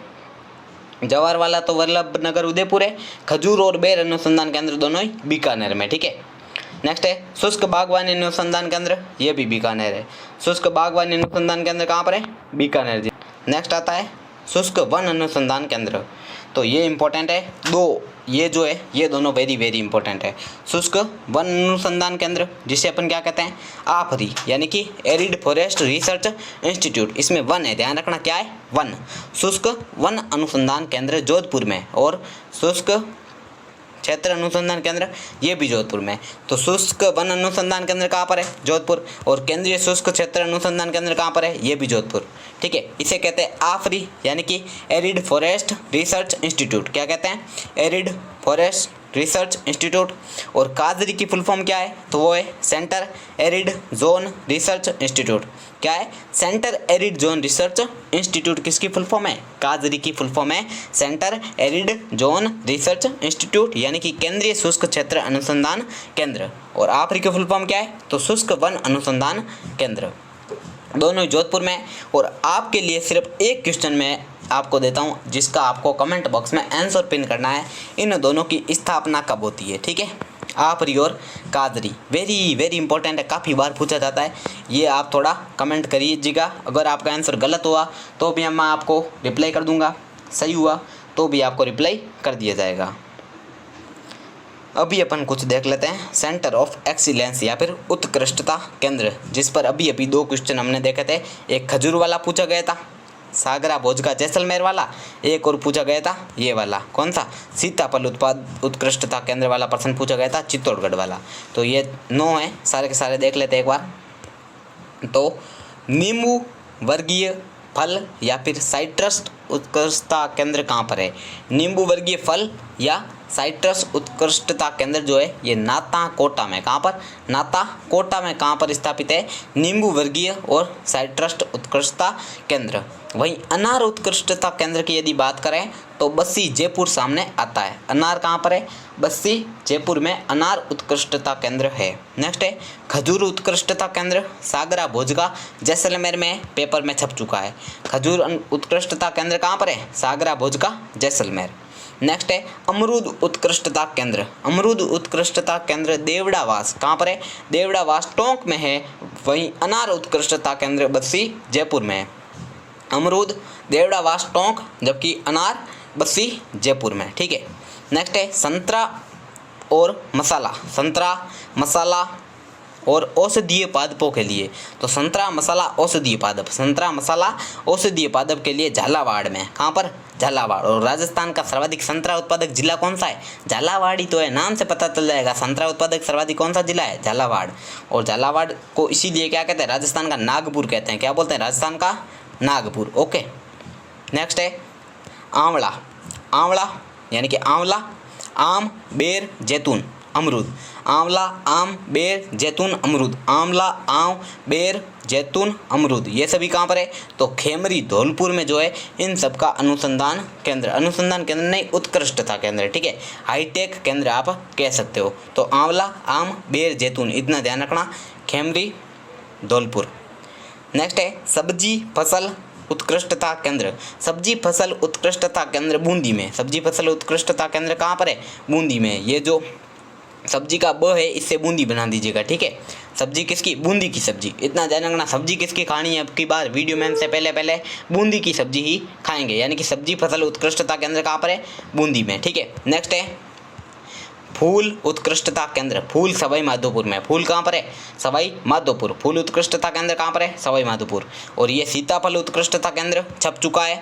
जवाहर वाला तो वल्लभ नगर उदयपुर है, खजूर और बेर अनुसंधान केंद्र दोनों ही बीकानेर में, ठीक है। नेक्स्ट है शुष्क बागवानी अनुसंधान केंद्र, ये भी बीकानेर है। शुष्क बागवानी अनुसंधान केंद्र कहाँ पर है, बीकानेर जी। नेक्स्ट आता है शुष्क वन अनुसंधान केंद्र, तो ये इंपॉर्टेंट है, दो ये जो है ये दोनों वेरी वेरी इंपॉर्टेंट है। शुष्क वन अनुसंधान केंद्र जिसे अपन क्या कहते हैं, आफरी, यानी कि एरिड फॉरेस्ट रिसर्च इंस्टीट्यूट, इसमें वन है, ध्यान रखना क्या है, वन। शुष्क वन अनुसंधान केंद्र जोधपुर में, और शुष्क क्षेत्र अनुसंधान केंद्र ये भी जोधपुर में। तो शुष्क वन अनुसंधान केंद्र कहाँ पर है, जोधपुर, और केंद्रीय शुष्क क्षेत्र अनुसंधान केंद्र कहाँ पर है, ये भी जोधपुर, ठीक है। इसे कहते हैं आफरी, यानी कि एरिड फॉरेस्ट रिसर्च इंस्टीट्यूट, क्या कहते हैं, एरिड फॉरेस्ट रिसर्च इंस्टीट्यूट। और काजरी की फुल फॉर्म क्या है, तो वो है centre arid zone research institute, क्या है, centre arid zone research institute. किसकी फुल फॉर्म है, काजरी की फुल फॉर्म है centre arid zone research institute, यानी कि केंद्रीय शुष्क क्षेत्र अनुसंधान केंद्र। और आफरी की फुल फॉर्म क्या है, तो शुष्क वन अनुसंधान केंद्र, दोनों जोधपुर में। और आपके लिए सिर्फ एक क्वेश्चन में आपको देता हूँ, जिसका आपको कमेंट बॉक्स में आंसर पिन करना है, इन दोनों की स्थापना कब होती है, ठीक है, आफरी और काजरी, वेरी वेरी इंपॉर्टेंट है, काफ़ी बार पूछा जाता है, ये आप थोड़ा कमेंट करिएगा। अगर आपका आंसर गलत हुआ तो भी मैं आपको रिप्लाई कर दूंगा, सही हुआ तो भी आपको रिप्लाई कर दिया जाएगा। अभी अपन कुछ देख लेते हैं, सेंटर ऑफ एक्सीलेंस या फिर उत्कृष्टता केंद्र, जिस पर अभी अभी दो क्वेश्चन हमने देखे थे। एक खजूर वाला पूछा गया था, सागरा भोज का जैसलमेर वाला, एक और पूछा गया था ये वाला, कौन सा, सीताफल उत्पाद उत्कृष्टता केंद्र वाला प्रश्न पूछा गया था, चित्तौड़गढ़ वाला। तो ये 9 है, सारे के सारे देख लेते हैं एक बार। तो नींबू वर्गीय फल या फिर साइट्रस उत्कृष्टता केंद्र कहाँ पर है, नींबू वर्गीय फल या साइट्रस उत्कृष्टता केंद्र जो है ये नाताकोटा में, कहाँ पर, नाताकोटा में कहाँ पर स्थापित है, नींबू वर्गीय और साइट्रस उत्कृष्टता केंद्र। वहीं अनार उत्कृष्टता केंद्र की यदि बात करें तो बस्सी जयपुर सामने आता है। अनार कहाँ पर है, बस्सी जयपुर में अनार उत्कृष्टता केंद्र है। नेक्स्ट है खजूर उत्कृष्टता केंद्र, सागरा भोज का जैसलमेर में पेपर में छप चुका है। खजूर उत्कृष्टता केंद्र कहाँ पर है, सागरा भोज का जैसलमेर। नेक्स्ट है अमरूद उत्कृष्टता केंद्र, अमरूद उत्कृष्टता केंद्र देवड़ावास, कहाँ पर है, देवड़ावास टोंक में है। वहीं अनार उत्कृष्टता केंद्र बस्सी जयपुर में है। अमरूद देवड़ावास टोंक, जबकि अनार बस्सी जयपुर में, ठीक है। नेक्स्ट है संतरा और मसाला, संतरा मसाला और औषधीय पादपों के लिए, तो संतरा मसाला औषधीय पादप, संतरा मसाला औषधीय पादप के लिए झालावाड़ में, कहाँ पर, झालावाड़। और राजस्थान का सर्वाधिक संतरा उत्पादक जिला कौन सा है, झालावाड़ ही तो है, नाम से पता चल जाएगा संतरा उत्पादक सर्वाधिक कौन सा जिला है, झालावाड़। और झालावाड़ को इसीलिए क्या कहते हैं, राजस्थान का नागपुर कहते हैं, क्या बोलते हैं, राजस्थान का नागपुर, ओके। नेक्स्ट है आंवला, आंवला यानी कि आंवला, आम, बेर, जैतून, अमरूद, आंवला, आम, बेर, जैतून, अमरूद, आंवला, आम, बेर, जैतून, अमरूद, ये सभी कहाँ पर है, तो खेमरी धौलपुर में जो है इन सब का अनुसंधान केंद्र, अनुसंधान केंद्र नहीं उत्कृष्टता केंद्र, ठीक है, हाईटेक केंद्र आप कह सकते हो। तो आंवला, आम, बेर, जैतून, इतना ध्यान रखना, खेमरी धौलपुर। नेक्स्ट है सब्जी फसल उत्कृष्टता केंद्र, सब्जी फसल उत्कृष्टता केंद्र बूंदी में, सब्जी फसल उत्कृष्टता केंद्र कहाँ पर है, बूंदी में। ये जो सब्जी का ब है इससे बूंदी बना दीजिएगा, ठीक है, सब्जी किसकी, बूंदी की सब्जी, इतना ध्यान रखना। सब्जी किसकी खानी है, अब की बार वीडियो में से पहले बूंदी की सब्जी ही खाएंगे, यानी कि सब्जी फसल उत्कृष्टता केंद्र कहाँ पर है, बूंदी में, ठीक है। नेक्स्ट है फूल उत्कृष्टता केंद्र, फूल सवाई माधोपुर में, फूल कहाँ पर है, सवाई माधोपुर, फूल उत्कृष्टता केंद्र कहाँ पर है, सवाई माधोपुर। और ये सीताफल उत्कृष्टता केंद्र छप चुका है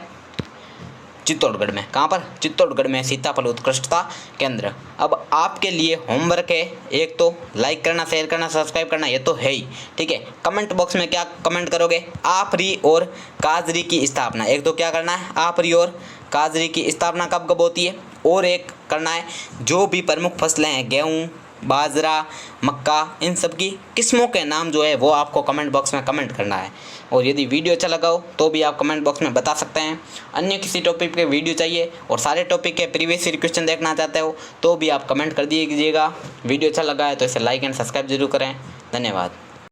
चित्तौड़गढ़ में, कहाँ पर, चित्तौड़गढ़ में सीताफल उत्कृष्टता केंद्र। अब आपके लिए होमवर्क है, एक तो लाइक करना, शेयर करना, सब्सक्राइब करना, ये तो है ही, ठीक है। कमेंट बॉक्स में क्या कमेंट करोगे, आफरी और काजरी की स्थापना, एक तो क्या करना है, आफरी और काजरी की स्थापना कब कब होती है, और एक करना है जो भी प्रमुख फसलें हैं, गेहूँ, बाजरा, मक्का, इन सब की किस्मों के नाम जो है वो आपको कमेंट बॉक्स में कमेंट करना है। और यदि वीडियो अच्छा लगा हो तो भी आप कमेंट बॉक्स में बता सकते हैं। अन्य किसी टॉपिक पे वीडियो चाहिए और सारे टॉपिक के प्रीवियस ईयर क्वेश्चन देखना चाहते हो तो भी आप कमेंट कर दीजिएगा। वीडियो अच्छा लगा है तो इसे लाइक एंड सब्सक्राइब जरूर करें। धन्यवाद।